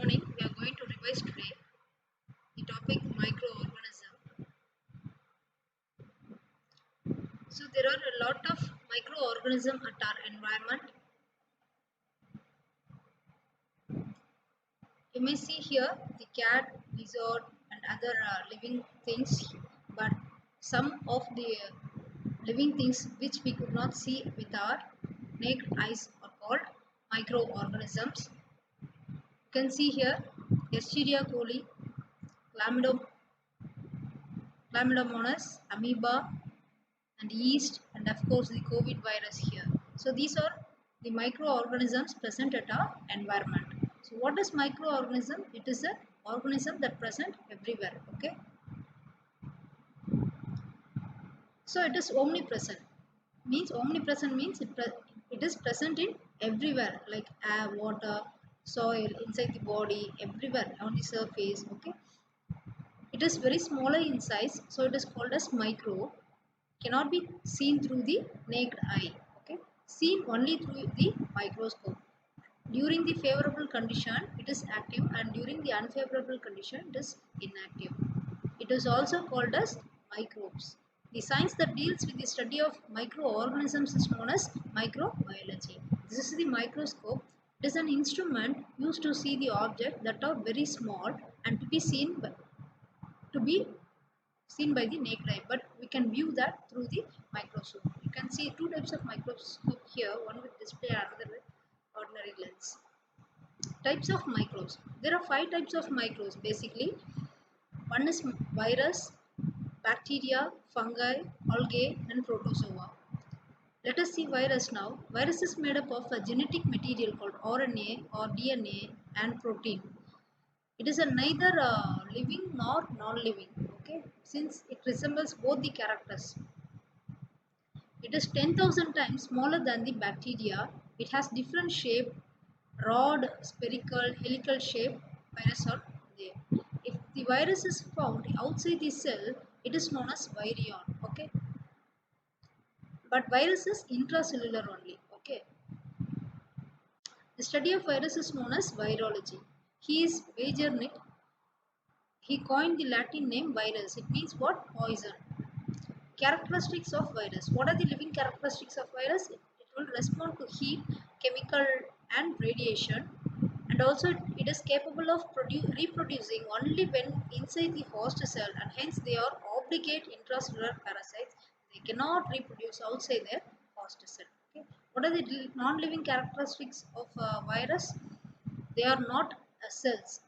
evening, we are going to revise today the topic microorganism. So there are a lot of microorganisms at our environment. You may see here the cat, lizard and other living things, but some of the living things which we could not see with our naked eyes are called microorganisms. You can see here Escherichia coli, Chlamydomonas, amoeba and yeast, and of course the COVID virus here. So these are the microorganisms present at our environment. So what is microorganism? It is an organism that present everywhere. Okay. So it is omnipresent. Omnipresent means it is present in everywhere, like air, water, soil, inside the body, everywhere on the surface. Okay. It is very smaller in size, so it is called as micro. Cannot be seen through the naked eye. Okay, seen only through the microscope. During the favorable condition it is active, and during the unfavorable condition it is inactive. It is also called as microbes. The science that deals with the study of microorganisms is known as microbiology. This is the microscope. It is an instrument used to see the object that are very small and to be seen by the naked eye, but we can view that through the microscope. You can see two types of microscope here, one with display and another with ordinary lens. Types of microbes. There are 5 types of microbes basically. One is virus, bacteria, fungi, algae and protozoa. Let us see virus now. Virus is made up of a genetic material called RNA or DNA and protein. It is a neither living nor non-living. Okay, since it resembles both the characters. It is 10,000 times smaller than the bacteria. It has different shape, rod, spherical, helical shape. Virus are there. If the virus is found outside the cell, it is known as virion. Okay, but virus is intracellular only. Okay, the study of virus is known as virology. He is Wegener. He coined the Latin name virus. It means what? Poison. Characteristics of virus. What are the living characteristics of virus? It will respond to heat, chemical and radiation, and also it is capable of reproducing only when inside the host cell, and hence they are obligate intracellular parasites. They cannot reproduce outside their host cell. Okay. What are the non-living characteristics of virus? They are not cells.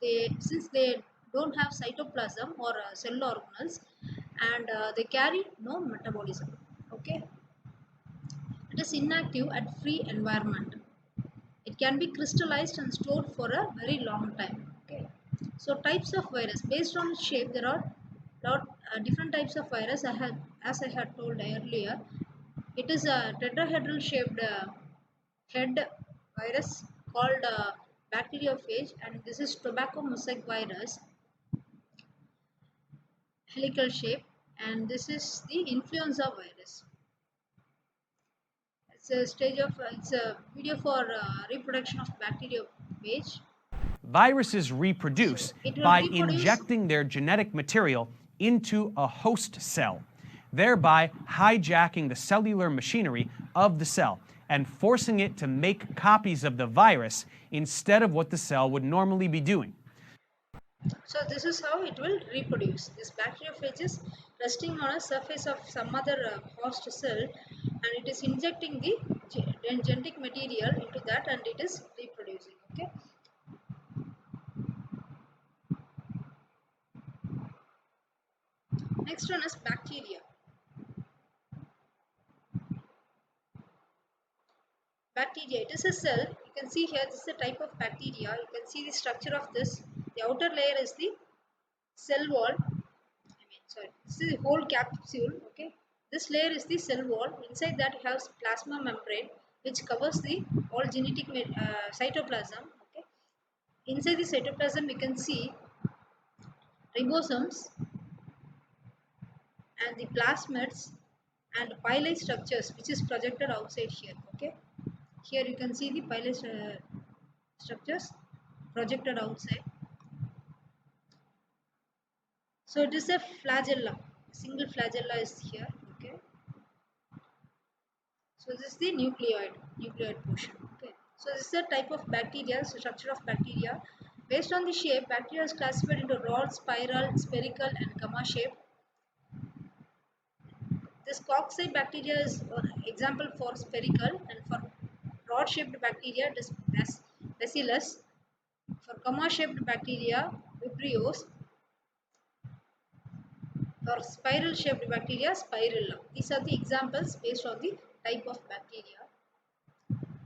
They since they don't have cytoplasm or cell organelles, and they carry no metabolism. Okay, it is inactive at free environment. It can be crystallized and stored for a very long time. Okay, so types of virus based on shape, there are lot different types of virus. As I had told earlier, it is a tetrahedral shaped head virus called bacteriophage, and this is tobacco mosaic virus, helical shape, and this is the influenza virus. It's a stage of it's a video for reproduction of bacteriophage. Viruses reproduce by injecting their genetic material into a host cell, thereby hijacking the cellular machinery of the cell and forcing it to make copies of the virus instead of what the cell would normally be doing. So this is how it will reproduce. This bacteriophage is resting on a surface of some other host cell, and it is injecting the genetic material into that, and it is reproducing. Okay. Next one is bacteria. Bacteria, it is a cell. You can see here this is a type of bacteria. You can see the structure of this. The outer layer is the cell wall. This is the whole capsule. Okay, this layer is the cell wall. Inside that you have plasma membrane, which covers the all genetic cytoplasm. Okay, inside the cytoplasm we can see ribosomes and the plasmids and pili structures, which is projected outside here. Okay, here you can see the pili structures. projected outside. So it is a flagella. Single flagella is here. Okay. So this is the nucleoid portion. Okay. So this is a type of bacteria, so structure of bacteria. Based on the shape, bacteria is classified into rod, spiral, spherical, and gamma shape. This cocci bacteria is an example for spherical, and for rod shaped bacteria it is bacillus. For gamma shaped bacteria, vibrios. For spiral shaped bacteria, spirilla. These are the examples based on the type of bacteria.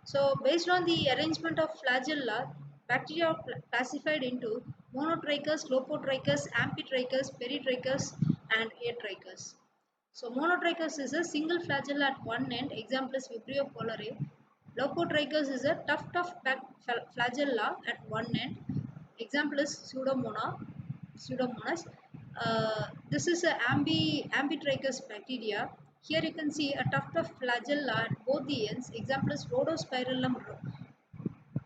So based on the arrangement of flagella, bacteria are classified into monotrichous, lopotrichous, amphitrichous, peritrichous, and atrichous. So monotrichous is a single flagella at one end, example is Vibrio cholerae. Lopotrichous is a tuft of flagella at one end, example is Pseudomonas. This is a ambitrichous bacteria. Here you can see a tuft of flagella at both the ends, example is Rhodospirillum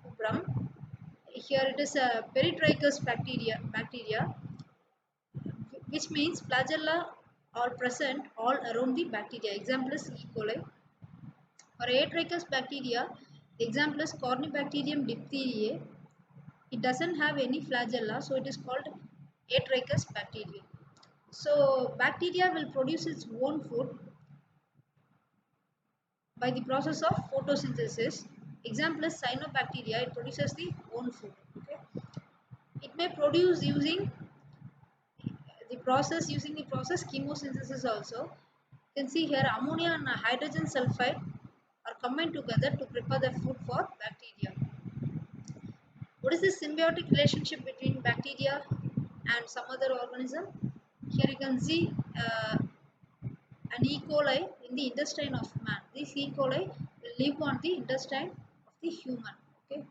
rubrum. Here it is a peritrichous bacteria, which means flagella are present all around the bacteria. Example is E. coli. For atrichous bacteria, the example is Corynebacterium diphtheriae. It doesn't have any flagella, so it is called atrichous bacteria. So bacteria will produce its own food by the process of photosynthesis. Example is cyanobacteria. It produces the own food. Okay. It may produce using the process chemosynthesis also. You can see here ammonia and hydrogen sulfide are combined together to prepare the food for bacteria. What is the symbiotic relationship between bacteria and some other organism? Here you can see an E. coli in the intestine of man. This E. coli will live on the intestine of the human. Okay.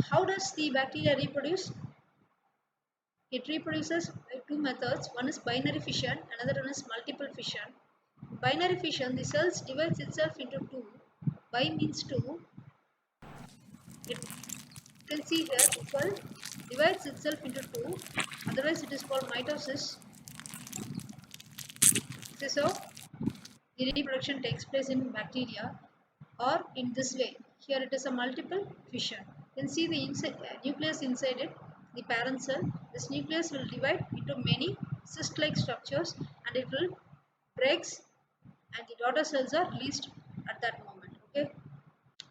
How does the bacteria reproduce? It reproduces by two methods. One is binary fission, another one is multiple fission. Binary fission, the cells divides itself into two. Bi means two. You can see here the cell divides itself into two. Otherwise, it is called mitosis. This is how the reproduction takes place in bacteria, or in this way. Here it is a multiple fission. You can see the nucleus inside it, the parent cell. This nucleus will divide into many cyst-like structures, and it will breaks, and the daughter cells are released at that moment. Okay.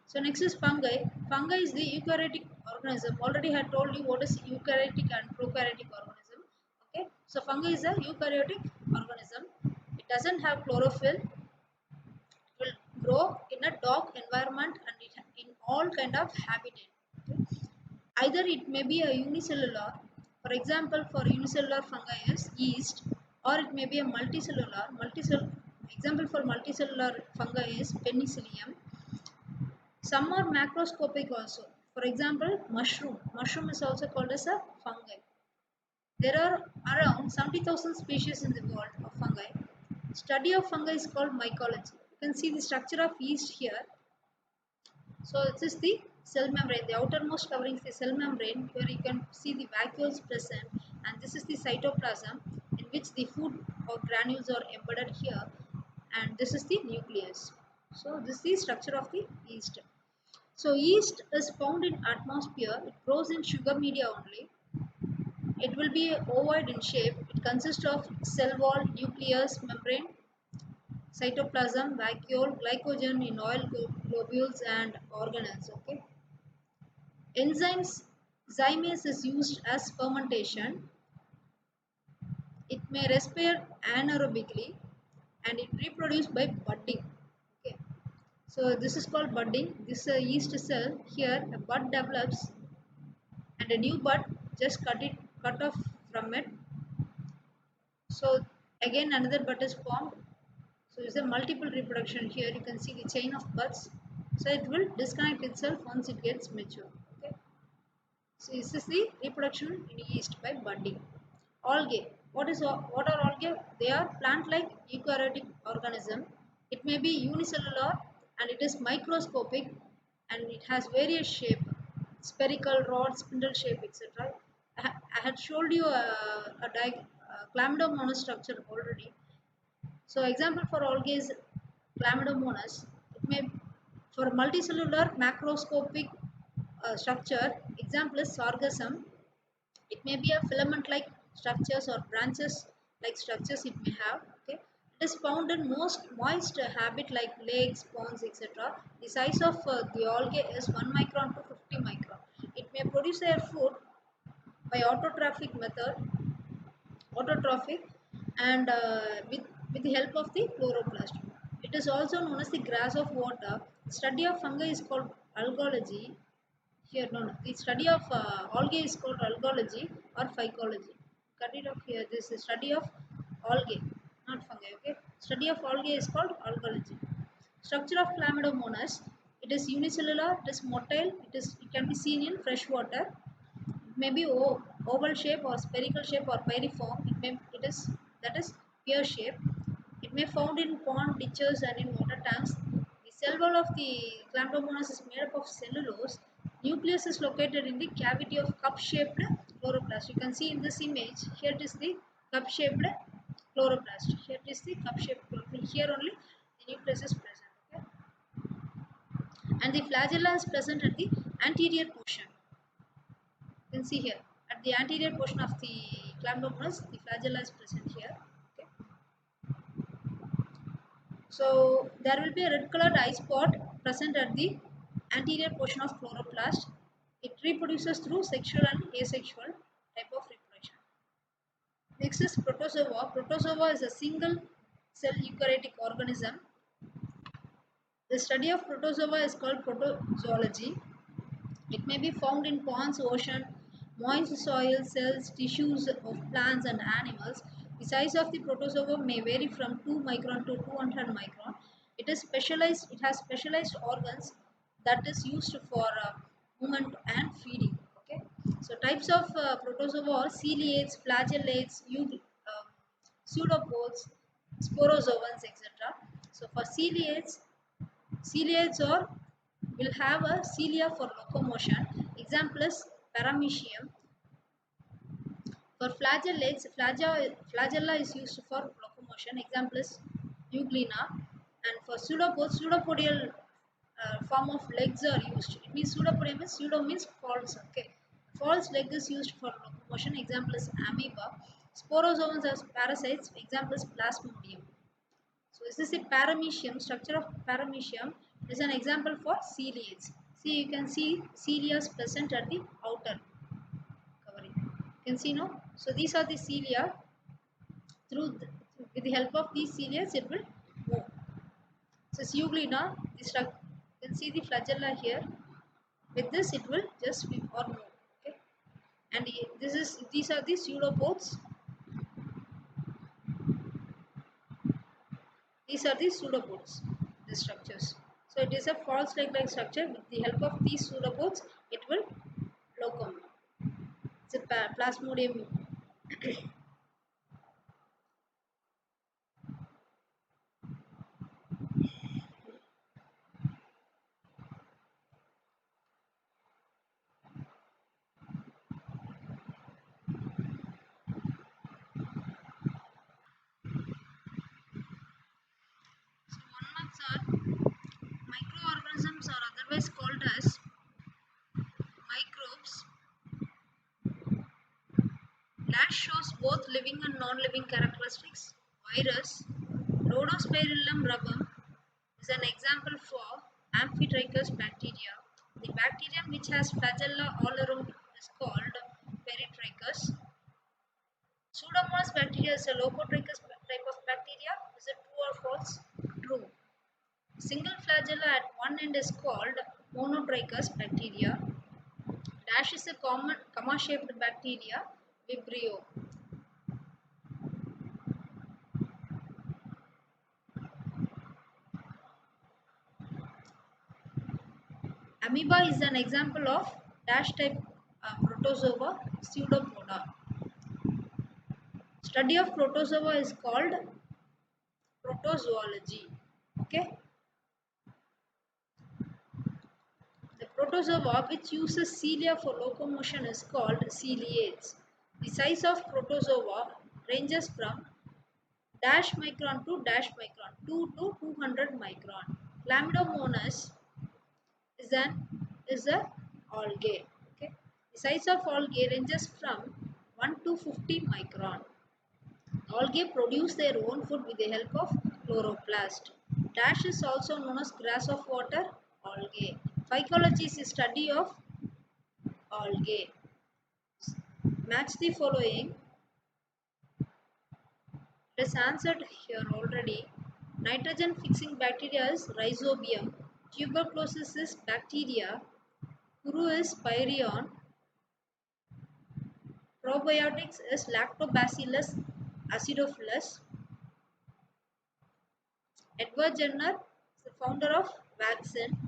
So next is fungi. Fungi is the eukaryotic organism. Already I had told you what is eukaryotic and prokaryotic organism. Okay. So fungi is a eukaryotic organism. It doesn't have chlorophyll. It will grow in a dark environment and in all kind of habitat. Okay. Either it may be a unicellular. For example, for unicellular fungi is yeast, or it may be a multicellular. Example for multicellular fungi is penicillium. Some are macroscopic also. For example, mushroom. Mushroom is also called as a fungi. There are around 70,000 species in the world of fungi. Study of fungi is called mycology. You can see the structure of yeast here. So this is the cell membrane. The outermost covering is the cell membrane. Here you can see the vacuoles present, and this is the cytoplasm in which the food or granules are embedded here, and this is the nucleus. So this is the structure of the yeast. So yeast is found in atmosphere. It grows in sugar media only. It will be ovoid in shape. It consists of cell wall, nucleus, membrane, cytoplasm, vacuole, glycogen in oil globules, and organelles. Okay. Enzymes, zymase is used as fermentation. It may respire anaerobically, and it reproduces by budding. Okay. So this is called budding. This yeast cell here, a bud develops, and a new bud just cut off from it. So again another bud is formed. So it's a multiple reproduction. Here you can see the chain of buds. So it will disconnect itself once it gets mature. Okay. So this is the reproduction in yeast by budding. Algae. What are algae? They are plant-like eukaryotic organism. It may be unicellular, and it is microscopic and it has various shape, spherical, rod, spindle shape, etc. I had showed you a chlamydomonas structure already. So example for algae is chlamydomonas. It may for multicellular macroscopic structure. Example is sargassum. It may be a filament-like structures or branches-like structures it may have. Okay, it is found in most moist habit like lakes, ponds, etc. The size of the algae is 1 micron to 50 micron. It may produce their food by autotrophic, and with the help of the chloroplast. It is also known as the grass of water. The study of fungi is called algology. Here, no. The study of algae is called algology or phycology. Cut it off here. This is study of algae, not fungi. Okay. Study of algae is called algology. Structure of chlamydomonas. It is unicellular. It is motile. It can be seen in fresh water. It may be oval shape or spherical shape or pyriform. It is that is pear shape. It may found in pond, ditches, and in water tanks. The cell wall of the chlamydomonas is made up of cellulose. Nucleus is located in the cavity of cup-shaped chloroplast. You can see in this image. Here it is the cup-shaped chloroplast. Here it is the cup-shaped chloroplast. Here only the nucleus is present. Okay, and the flagella is present at the anterior portion. You can see here at the anterior portion of the chlamydomonas, the flagella is present here. Okay. So there will be a red colored eye spot present at the anterior portion of chloroplast. It reproduces through sexual and asexual type of reproduction. Next is protozoa. Protozoa is a single cell eukaryotic organism. The study of protozoa is called protozoology. It may be found in ponds, ocean, moist soil, cells, tissues of plants and animals. The size of the protozoa may vary from 2 micron to 200 micron. It is specialized. It has specialized organs that is used for movement and feeding. Okay. So types of protozoa are ciliates, flagellates, pseudopods, sporozoans, etc. So for ciliates or will have a cilia for locomotion. Example is paramecium. For flagellates, flagella is used for locomotion. Example is euglena. And for pseudopods, pseudopodial form of legs are used. It means pseudopodium means pseudo means false. Okay, false leg is used for locomotion. Example is amoeba. Sporozoans as parasites. Example is plasmodium. So this is a paramecium. Structure of paramecium is an example for ciliates. See, you can see cilia is present at the outer covering. You can see no. So these are the cilia. With the help of these cilia, it will move. So euglena, you can see the flagella here. With this, it will just swim or move. Okay. And these are the pseudopods. These are the pseudopods, the structures. So it is a false leg-like structure. With the help of these pseudopods, it will locomote. It's a plasmodium. So one marks are microorganisms are otherwise called as microbes. Dash shows both living and non-living characteristics. Virus, Rhodospirillum rubrum is an example for Amphitrachus bacteria. The bacterium which has flagella all around is called Peritrachus. Pseudomonas bacteria is a Locotrachus type of bacteria. Is it true or false? True. Single flagella at one end is called Monotrachus bacteria. Dash is a common comma-shaped bacteria, Vibrio. Amoeba is an example of dash type protozoa, Pseudopoda. Study of protozoa is called protozoology. Okay. Protozoa which uses cilia for locomotion is called ciliates. The size of protozoa ranges from dash micron to dash micron, 2 to 200 micron. Chlamydomonas is a algae. Okay, the size of algae ranges from 1 to 50 micron. Algae produce their own food with the help of chloroplast. Dash is also known as grass of water algae. Phycology is the study of algae. Match the following. It is answered here already. Nitrogen fixing bacteria is Rhizobium. Tuberculosis is bacteria. Kuru is Pyrion. Probiotics is Lactobacillus acidophilus. Edward Jenner is the founder of vaccine.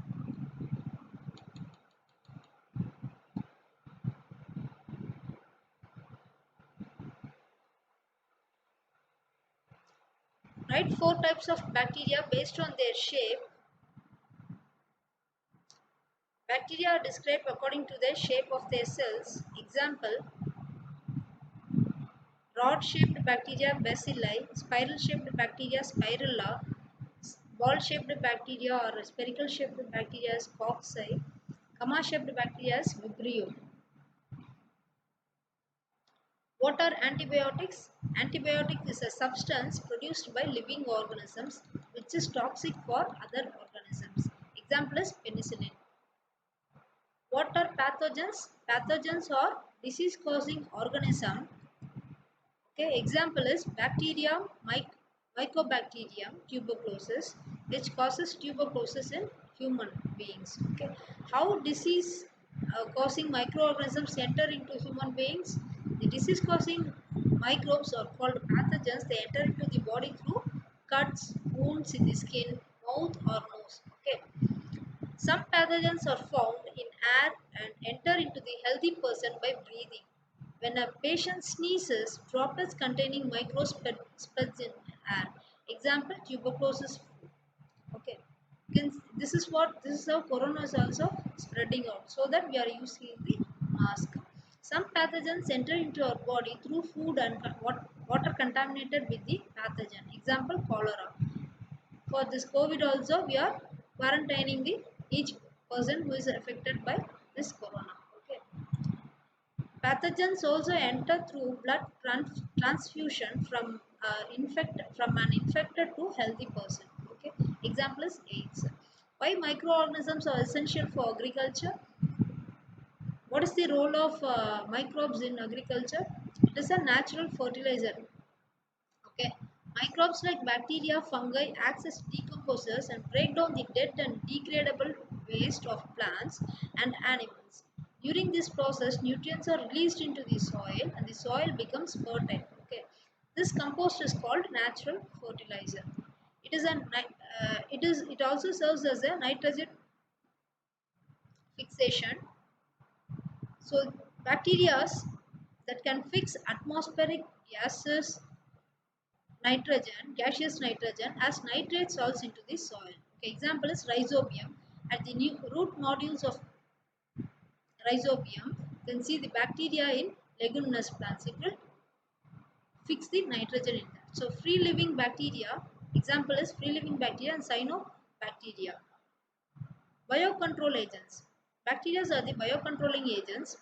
Write 4 types of bacteria based on their shape. Bacteria are described according to the shape of their cells. Example, rod-shaped bacteria bacilli, spiral-shaped bacteria spirilla, ball-shaped bacteria or spherical-shaped bacteria is cocci, comma-shaped bacteria is vibrio. What are antibiotics? Antibiotic is a substance produced by living organisms which is toxic for other organisms. Example is penicillin. What are pathogens? Pathogens are disease causing organism. Okay, example is bacterium mycobacterium tuberculosis, which causes tuberculosis in human beings. Okay, how disease causing microorganisms enter into human beings? The disease causing microbes are called pathogens. They enter into the body through cuts, wounds in the skin, mouth or nose. Okay, some pathogens are found in air and enter into the healthy person by breathing. When a patient sneezes, droplets containing microbes spreads in air. Example, tuberculosis. Okay, this is how corona is also spreading out. So that we are using the mask. Some pathogens enter into our body through food and water contaminated with the pathogen. Example, cholera. For this COVID also, we are quarantining the each person who is affected by this corona. Okay. Pathogens also enter through blood transfusion from an infected to healthy person. Okay. Example is AIDS. Why microorganisms are essential for agriculture? What is the role of microbes in agriculture? It is a natural fertilizer. Okay. Microbes like bacteria, fungi act as decomposers and break down the dead and degradable waste of plants and animals. During this process, nutrients are released into the soil and the soil becomes fertile. Okay. This compost is called natural fertilizer. It also serves as a nitrogen fixation. So bacteria that can fix atmospheric gases gaseous nitrogen as nitrate salts into the soil. Okay, example is rhizobium. At the new root nodules of rhizobium, you can see the bacteria in leguminous plants. It will fix the nitrogen in that. So free living bacteria, example is free living bacteria and cyanobacteria. Biocontrol agents. Bacteria are the biocontrolling agents.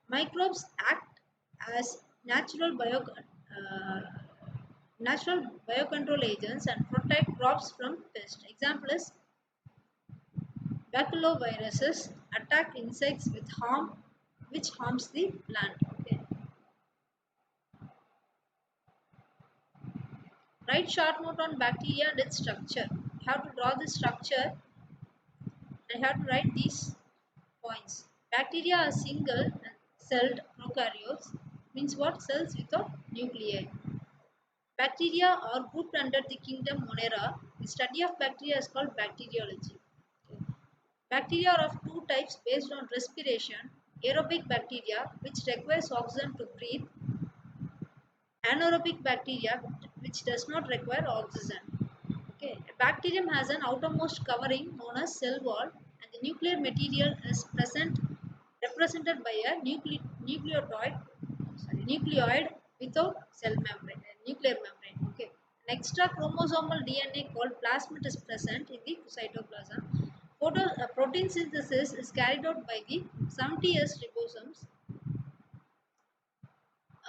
Microbes act as natural biocontrol agents and protect crops from pests. Example is baculoviruses attack insects which harms the plant. Okay. Write short note on bacteria and its structure. You have to draw the structure and you have to write these points. Bacteria are single celled prokaryotes, means what? Cells without nuclei. Bacteria are grouped under the kingdom Monera. The study of bacteria is called bacteriology. Bacteria are of two types based on respiration. Aerobic bacteria, which requires oxygen to breathe. Anaerobic bacteria, which does not require oxygen. Okay. A bacterium has an outermost covering known as cell wall and the The nuclear material is represented by a nucleoid without cell membrane, nuclear membrane. Okay. An extra chromosomal DNA called plasmid is present in the cytoplasm. Protein synthesis is carried out by the 70S ribosomes.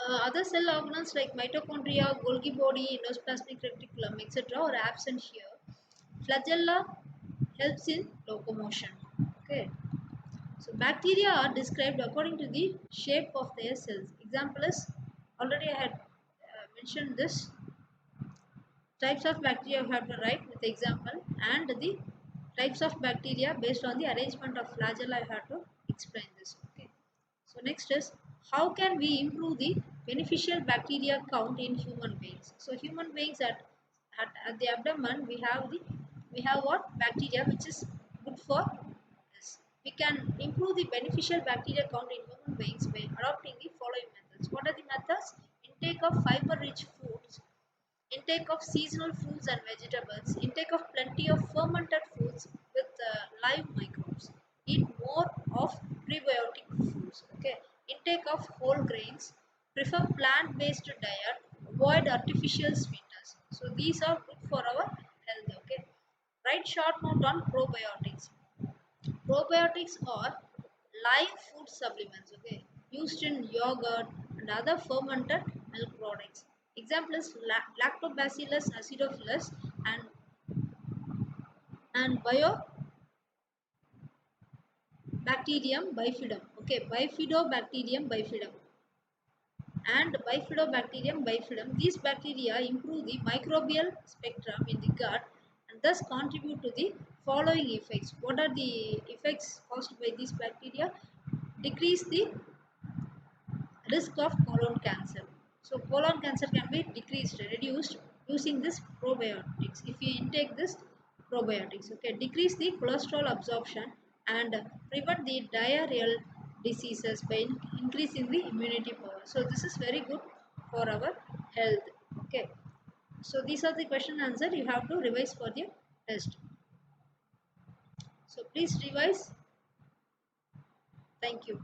Other cell organelles like mitochondria, Golgi body, endoplasmic reticulum, etc. are absent here. Flagella helps in locomotion. Okay. So bacteria are described according to the shape of their cells. Example is already I had mentioned this. Types of bacteria you have to write with example, and the types of bacteria based on the arrangement of flagella you have to explain this. Okay. So next is how can we improve the beneficial bacteria count in human beings? So human beings at the abdomen we have what bacteria which is good for us. We can improve the beneficial bacteria count in human beings by adopting the following methods. What are the methods? Intake of fiber rich foods, intake of seasonal fruits and vegetables, intake of plenty of fermented foods with live microbes, eat more of prebiotic foods, okay, intake of whole grains, prefer plant-based diet, avoid artificial sweeteners. So these are good for our health, okay. Write short note on probiotics. Probiotics are live food supplements, okay, used in yogurt and other fermented milk products. Example is Lactobacillus acidophilus and Biobacterium bifidum. Okay, Bifidobacterium bifidum and Bifidobacterium bifidum. These bacteria improve the microbial spectrum in the gut and thus contribute to the following effects. What are the effects caused by these bacteria? Decrease the risk of colon cancer. So colon cancer can be reduced using this probiotics. If you intake this probiotics, okay, decrease the cholesterol absorption and prevent the diarrheal diseases by increasing the immunity power. So this is very good for our health. Okay. So these are the question answer you have to revise for the test. So please revise. Thank you.